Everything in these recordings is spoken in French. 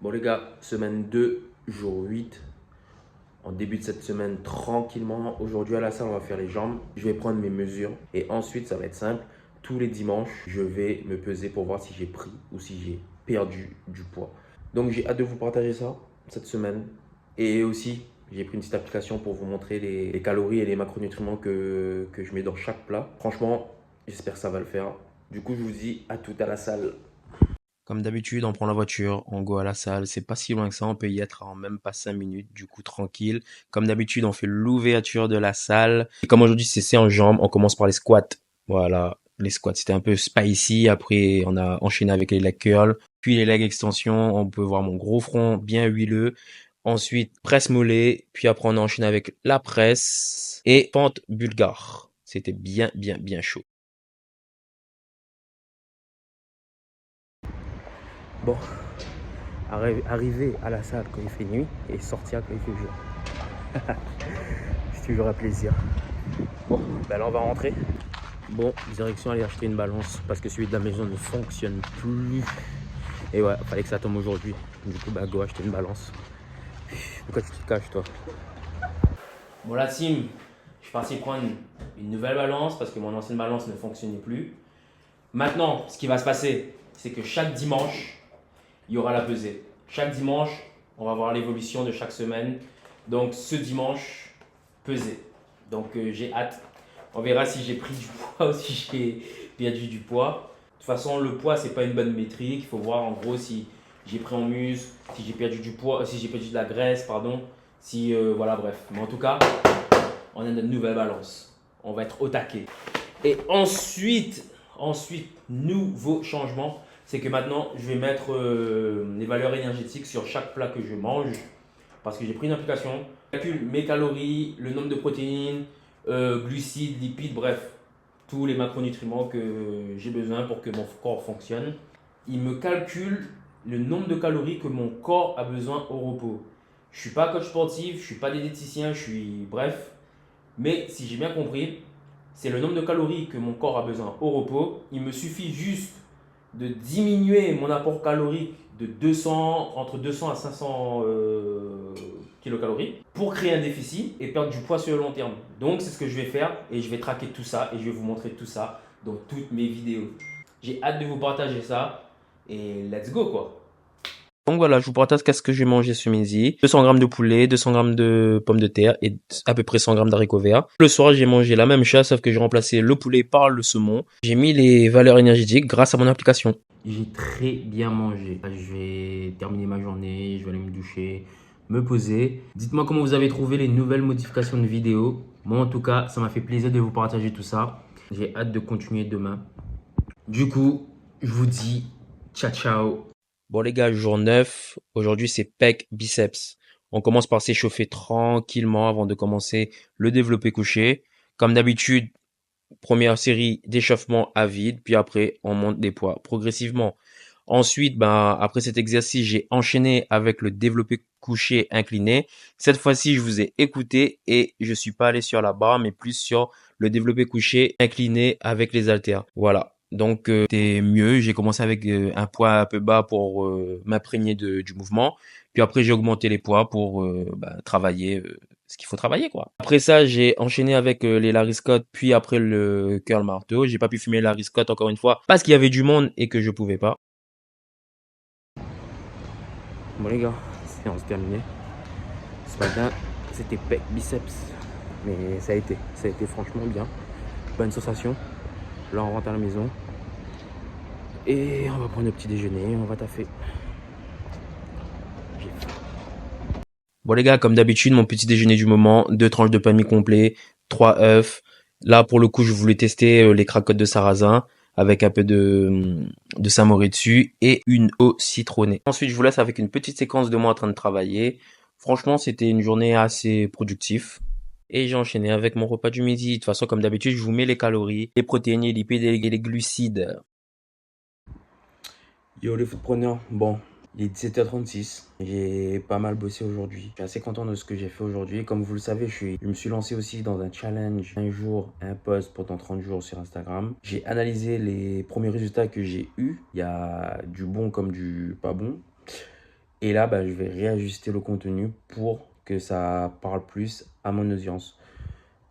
Bon les gars, semaine 2, jour 8. En début de cette semaine, tranquillement. Aujourd'hui à la salle, on va faire les jambes. Je vais prendre mes mesures. Et ensuite, ça va être simple. Tous les dimanches, je vais me peser pour voir si j'ai pris ou si j'ai perdu du poids. Donc j'ai hâte de vous partager ça cette semaine. Et aussi, j'ai pris une petite application pour vous montrer les calories et les macronutriments que je mets dans chaque plat. Franchement, j'espère que ça va le faire. Du coup, je vous dis à tout à la salle. Comme d'habitude, on prend la voiture, on go à la salle. C'est pas si loin que ça, on peut y être en même pas 5 minutes, du coup tranquille. Comme d'habitude, on fait l'ouverture de la salle. Et comme aujourd'hui c'est séance jambes, on commence par les squats. Voilà, les squats, c'était un peu spicy. Après, on a enchaîné avec les leg curls, puis les leg extensions. On peut voir mon gros front bien huileux. Ensuite, presse mollet, puis après on a enchaîné avec la presse et pente bulgare. C'était bien chaud. Bon, arriver à la salle quand il fait nuit et sortir quand il fait jour. C'est toujours un plaisir. Bon, ben là on va rentrer. Bon, direction aller acheter une balance parce que celui de la maison ne fonctionne plus. Et ouais, fallait que ça tombe aujourd'hui. Du coup, bah go acheter une balance. Pourquoi tu te caches toi? Bon la team, je suis parti prendre une nouvelle balance parce que mon ancienne balance ne fonctionnait plus. Maintenant, ce qui va se passer, c'est que chaque dimanche, il y aura la pesée. Chaque dimanche, on va voir l'évolution de chaque semaine. Donc ce dimanche, pesée. Donc j'ai hâte. On verra si j'ai pris du poids ou si j'ai perdu du poids. De toute façon, le poids, c'est pas une bonne métrique. Il faut voir en gros si j'ai pris en muscle, si j'ai perdu du poids, si j'ai perdu de la graisse, pardon. Si voilà, bref. Mais en tout cas, on a notre nouvelle balance. On va être au taquet. Et ensuite, nouveau changement, c'est que maintenant, je vais mettre les valeurs énergétiques sur chaque plat que je mange. Parce que j'ai pris une application, je calcule mes calories, le nombre de protéines, glucides, lipides, bref, tous les macronutriments que j'ai besoin pour que mon corps fonctionne. Il me calcule le nombre de calories que mon corps a besoin au repos. Je ne suis pas coach sportif, je ne suis pas diététicien, je suis bref. Mais si j'ai bien compris, c'est le nombre de calories que mon corps a besoin au repos. Il me suffit juste de diminuer mon apport calorique de 200, entre 200 à 500 kilocalories pour créer un déficit et perdre du poids sur le long terme. Donc c'est ce que je vais faire et je vais traquer tout ça et je vais vous montrer tout ça dans toutes mes vidéos. J'ai hâte de vous partager ça et let's go quoi. Donc voilà, je vous partage qu'est-ce que j'ai mangé ce midi. 200 grammes de poulet, 200 grammes de pommes de terre et à peu près 100 grammes d'haricots verts. Le soir, j'ai mangé la même chose, sauf que j'ai remplacé le poulet par le saumon. J'ai mis les valeurs énergétiques grâce à mon application. J'ai très bien mangé. Je vais terminer ma journée, je vais aller me doucher, me poser. Dites-moi comment vous avez trouvé les nouvelles modifications de vidéos. Moi, en tout cas, ça m'a fait plaisir de vous partager tout ça. J'ai hâte de continuer demain. Du coup, je vous dis ciao ciao. Bon les gars, jour 9, aujourd'hui c'est pec biceps. On commence par s'échauffer tranquillement avant de commencer le développé couché. Comme d'habitude, première série d'échauffement à vide, puis après on monte des poids progressivement. Ensuite, ben, après cet exercice, j'ai enchaîné avec le développé couché incliné. Cette fois-ci, je vous ai écouté et je suis pas allé sur la barre, mais plus sur le développé couché incliné avec les haltères. Voilà. Donc, c'était mieux. J'ai commencé avec un poids un peu bas pour m'imprégner du mouvement. Puis après, j'ai augmenté les poids pour travailler ce qu'il faut travailler, quoi. Après ça, j'ai enchaîné avec les Larry Scott, puis après le curl marteau. J'ai pas pu fumer Larry Scott encore une fois parce qu'il y avait du monde et que je pouvais pas. Bon les gars, séance terminée. Ce matin, c'était pec biceps. Mais ça a été franchement bien. Bonne sensation. Là, on rentre à la maison. Et on va prendre le petit déjeuner, on va taffer. J'ai faim. Bon les gars, comme d'habitude, mon petit déjeuner du moment, 2 tranches de pain mi-complet, 3 œufs. Là, pour le coup, je voulais tester les cracottes de sarrasin avec un peu de samouraï dessus et une eau citronnée. Ensuite, je vous laisse avec une petite séquence de moi en train de travailler. Franchement, c'était une journée assez productive. Et j'ai enchaîné avec mon repas du midi. De toute façon, comme d'habitude, je vous mets les calories, les protéines, les lipides et les glucides. Yo les footpreneurs, bon, il est 17h36, j'ai pas mal bossé aujourd'hui. Je suis assez content de ce que j'ai fait aujourd'hui. Comme vous le savez, je me suis lancé aussi dans un challenge, un jour, un post pendant 30 jours sur Instagram. J'ai analysé les premiers résultats que j'ai eus. Il y a du bon comme du pas bon. Et là, bah, je vais réajuster le contenu pour que ça parle plus à mon audience.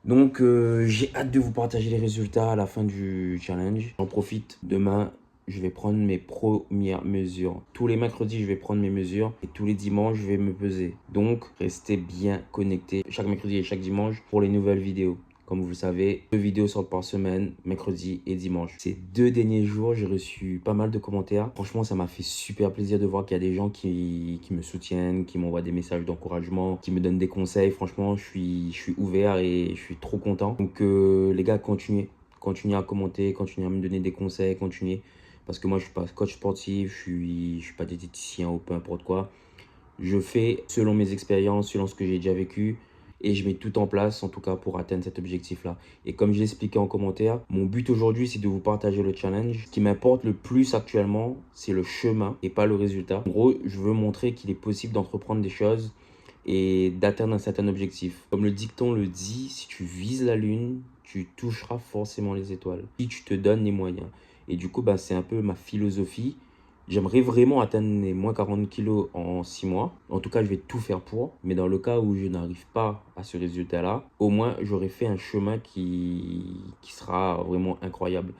Donc, j'ai hâte de vous partager les résultats à la fin du challenge. J'en profite. Demain, je vais prendre mes premières mesures. Tous les mercredis, je vais prendre mes mesures. Et tous les dimanches, je vais me peser. Donc, restez bien connectés chaque mercredi et chaque dimanche pour les nouvelles vidéos. Comme vous le savez, 2 vidéos sortent par semaine, mercredi et dimanche. Ces 2 derniers jours, j'ai reçu pas mal de commentaires. Franchement, ça m'a fait super plaisir de voir qu'il y a des gens qui me soutiennent, qui m'envoient des messages d'encouragement, qui me donnent des conseils. Franchement, je suis ouvert et je suis trop content. Donc, les gars, continuez. Continuez à commenter, continuez à me donner des conseils, continuez. Parce que moi, je ne suis pas coach sportif, je suis pas diététicien ou peu importe quoi. Je fais selon mes expériences, selon ce que j'ai déjà vécu. Et je mets tout en place, en tout cas, pour atteindre cet objectif-là. Et comme je l'ai expliqué en commentaire, mon but aujourd'hui, c'est de vous partager le challenge. Ce qui m'importe le plus actuellement, c'est le chemin et pas le résultat. En gros, je veux montrer qu'il est possible d'entreprendre des choses et d'atteindre un certain objectif. Comme le dicton le dit, si tu vises la lune, tu toucheras forcément les étoiles. Si tu te donnes les moyens. Et du coup, bah, c'est un peu ma philosophie. J'aimerais vraiment atteindre les moins 40 kilos en 6 mois. En tout cas, je vais tout faire pour. Mais dans le cas où je n'arrive pas à ce résultat-là, au moins, j'aurai fait un chemin qui sera vraiment incroyable.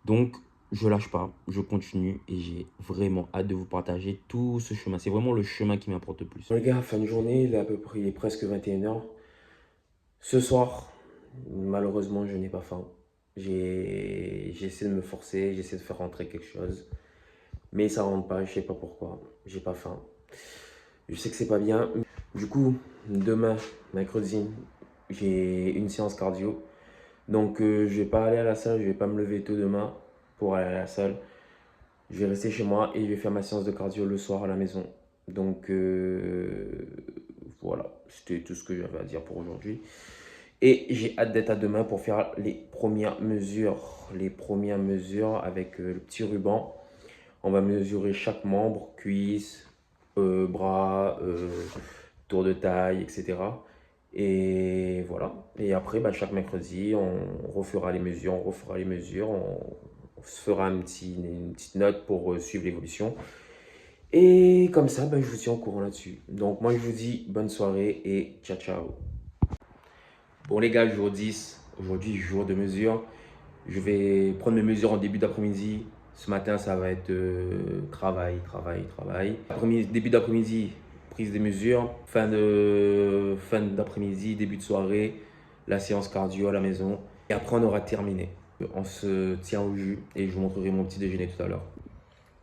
Donc, je lâche pas, je continue et j'ai vraiment hâte de vous partager tout ce chemin. C'est vraiment le chemin qui m'importe le plus. Bon, les gars, fin de journée, il est à peu près, il est presque 21 h. Ce soir, malheureusement, je n'ai pas faim. J'ai essayé de me forcer, j'ai essayé de faire rentrer quelque chose. Mais ça rentre pas, je sais pas pourquoi. J'ai pas faim. Je sais que c'est pas bien. Du coup, demain, mercredi, j'ai une séance cardio. Donc, je vais pas aller à la salle, je vais pas me lever tôt demain pour aller à la salle. Je vais rester chez moi et je vais faire ma séance de cardio le soir à la maison. Donc, voilà, c'était tout ce que j'avais à dire pour aujourd'hui. Et j'ai hâte d'être à demain pour faire les premières mesures. Les premières mesures avec le petit ruban. On va mesurer chaque membre, cuisses, bras, tour de taille, etc. Et voilà. Et après, bah, chaque mercredi, on refera les mesures, on se fera une petite note pour suivre l'évolution. Et comme ça, bah, je vous tiens au courant là-dessus. Donc moi, je vous dis bonne soirée et ciao, ciao. Bon les gars, jour 10, aujourd'hui, jour de mesure. Je vais prendre mes mesures en début d'après-midi. Ce matin, ça va être travail. Début d'après-midi, prise des mesures. Fin d'après-midi, début de soirée, la séance cardio à la maison. Et après, on aura terminé. On se tient au jus et je vous montrerai mon petit déjeuner tout à l'heure.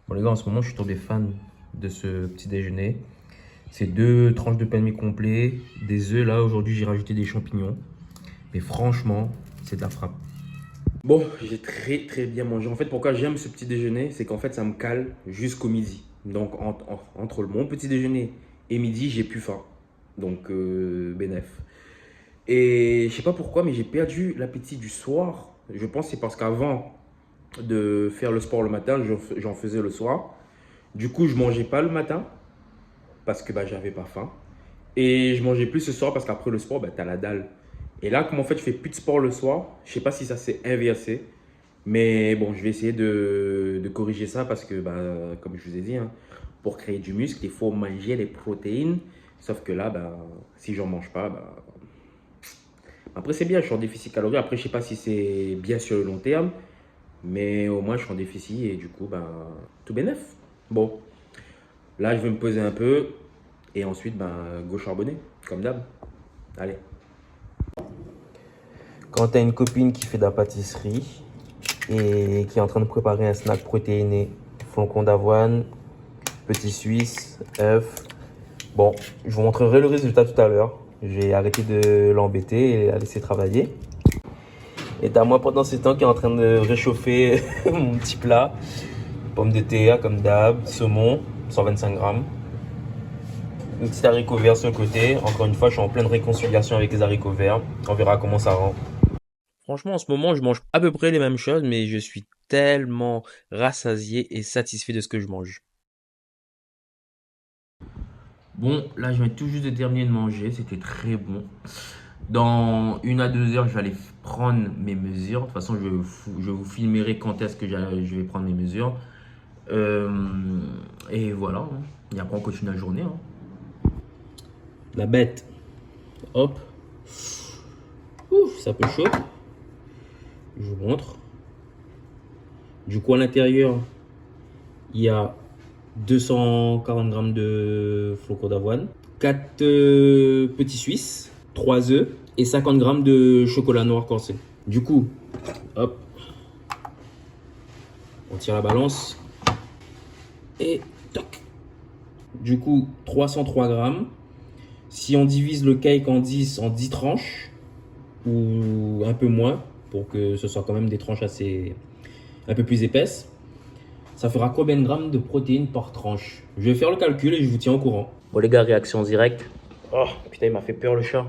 Bon les gars, en ce moment, je suis tombé fan de ce petit déjeuner. C'est 2 tranches de pain de mie complet, des œufs. Là, aujourd'hui, j'ai rajouté des champignons. Mais franchement, c'est de la frappe. Bon, j'ai très bien mangé. En fait, pourquoi j'aime ce petit déjeuner, c'est qu'en fait, ça me cale jusqu'au midi. Donc, entre mon petit déjeuner et midi, j'ai plus faim. Donc, bénef. Et je sais pas pourquoi, mais j'ai perdu l'appétit du soir. Je pense que c'est parce qu'avant de faire le sport le matin, j'en faisais le soir. Du coup, je mangeais pas le matin parce que bah, j'avais pas faim. Et je mangeais plus ce soir parce qu'après le sport, bah, tu as la dalle. Et là, comme en fait, je fais plus de sport le soir, je sais pas si ça s'est inversé. Mais bon, je vais essayer de corriger ça parce que, bah, comme je vous ai dit, hein, pour créer du muscle, il faut manger les protéines. Sauf que là, bah, si j'en mange pas, bah, après c'est bien, je suis en déficit calorique. Après, je sais pas si c'est bien sur le long terme, mais au moins je suis en déficit et du coup, bah, tout bénef. Bon, là, je vais me poser un peu et ensuite, bah, go charbonner, comme d'hab. Allez. Quand tu as une copine qui fait de la pâtisserie et qui est en train de préparer un snack protéiné, flocons d'avoine, petit suisse, œufs. Bon, je vous montrerai le résultat tout à l'heure. J'ai arrêté de l'embêter et la laisser travailler. Et t'as moi pendant ce temps qui est en train de réchauffer mon petit plat. Pommes de terre comme d'hab, saumon, 125 grammes. Une petite haricot vert sur le côté. Encore une fois, je suis en pleine réconciliation avec les haricots verts. On verra comment ça rend. Franchement, en ce moment, je mange à peu près les mêmes choses, mais je suis tellement rassasié et satisfait de ce que je mange. Bon, là, je viens tout juste de terminer de manger. C'était très bon. Dans 1 à 2 heures, je vais aller prendre mes mesures. De toute façon, je vous filmerai quand est-ce que je vais prendre mes mesures. Et voilà, hein. Et après on continue la journée. Hein. La bête, hop. Ouf, ça peut chaud. Je vous montre. Du coup, à l'intérieur, il y a 240 grammes de flocons d'avoine, 4 petits suisses, 3 œufs et 50 grammes de chocolat noir corsé. Du coup, hop, on tire la balance et toc. Du coup, 303 grammes. Si on divise le cake en 10 tranches, ou un peu moins, pour que ce soit quand même des tranches assez un peu plus épaisses, ça fera combien de grammes de protéines par tranche? Je vais faire le calcul et je vous tiens au courant. Bon les gars, réaction directe. Oh putain, il m'a fait peur le chat.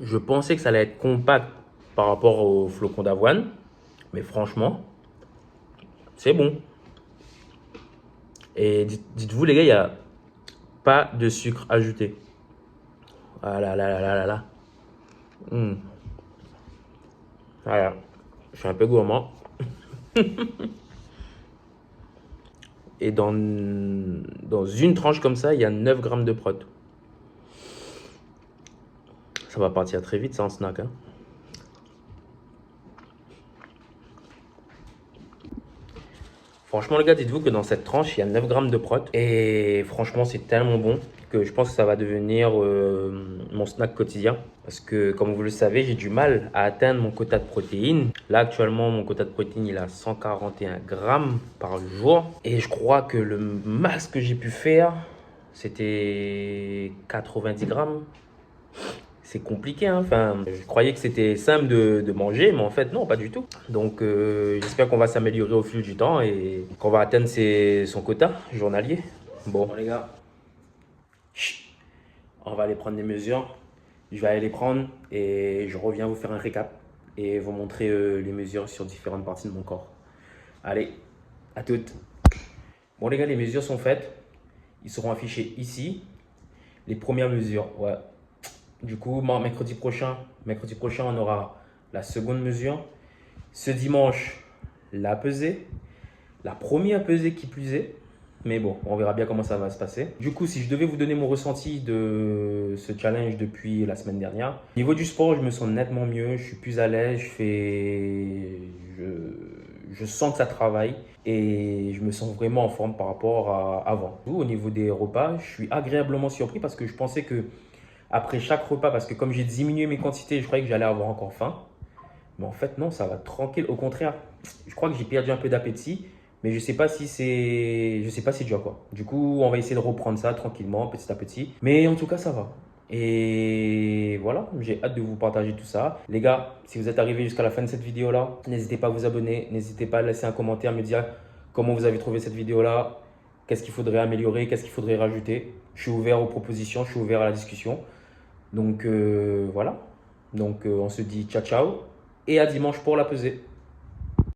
Je pensais que ça allait être compact par rapport au flocon d'avoine, mais franchement, c'est bon. Et dites-vous les gars, il n'y a pas de sucre ajouté. Ah là là là là là là. Voilà, je suis un peu gourmand. Et dans une tranche comme ça, il y a 9 grammes de prot. Ça va partir très vite ça en snack. Hein. Franchement les gars, dites-vous que dans cette tranche, il y a 9 grammes de prot. Et franchement, c'est tellement bon que je pense que ça va devenir mon snack quotidien. Parce que comme vous le savez, j'ai du mal à atteindre mon quota de protéines. Là actuellement, mon quota de protéines, il est à 141 grammes par jour. Et je crois que le max que j'ai pu faire, c'était 90 grammes. C'est compliqué, hein. Enfin, je croyais que c'était simple de manger, mais en fait, non, pas du tout. Donc, j'espère qu'on va s'améliorer au fil du temps et qu'on va atteindre son quota journalier. Bon, les gars, chut, on va aller prendre des mesures. Je vais aller les prendre et je reviens vous faire un récap et vous montrer les mesures sur différentes parties de mon corps. Allez, à toutes. Bon, les gars, les mesures sont faites. Ils seront affichés ici. Les premières mesures, ouais. Du coup, mercredi prochain, on aura la seconde mesure. Ce dimanche, la pesée. La première pesée qui plus est. Mais bon, on verra bien comment ça va se passer. Du coup, si je devais vous donner mon ressenti de ce challenge depuis la semaine dernière. Au niveau du sport, je me sens nettement mieux. Je suis plus à l'aise. Je sens que ça travaille. Et je me sens vraiment en forme par rapport à avant. Au niveau des repas, je suis agréablement surpris parce que je pensais que après chaque repas, parce que comme j'ai diminué mes quantités, je croyais que j'allais avoir encore faim. Mais en fait, non, ça va tranquille. Au contraire, je crois que j'ai perdu un peu d'appétit, mais je sais pas si c'est dû à quoi. Du coup, on va essayer de reprendre ça tranquillement, petit à petit. Mais en tout cas, ça va. Et voilà, j'ai hâte de vous partager tout ça. Les gars, si vous êtes arrivés jusqu'à la fin de cette vidéo-là, n'hésitez pas à vous abonner, n'hésitez pas à laisser un commentaire, me dire comment vous avez trouvé cette vidéo-là, qu'est-ce qu'il faudrait améliorer, qu'est-ce qu'il faudrait rajouter. Je suis ouvert aux propositions, je suis ouvert à la discussion. Donc voilà, donc on se dit ciao ciao et à dimanche pour la pesée.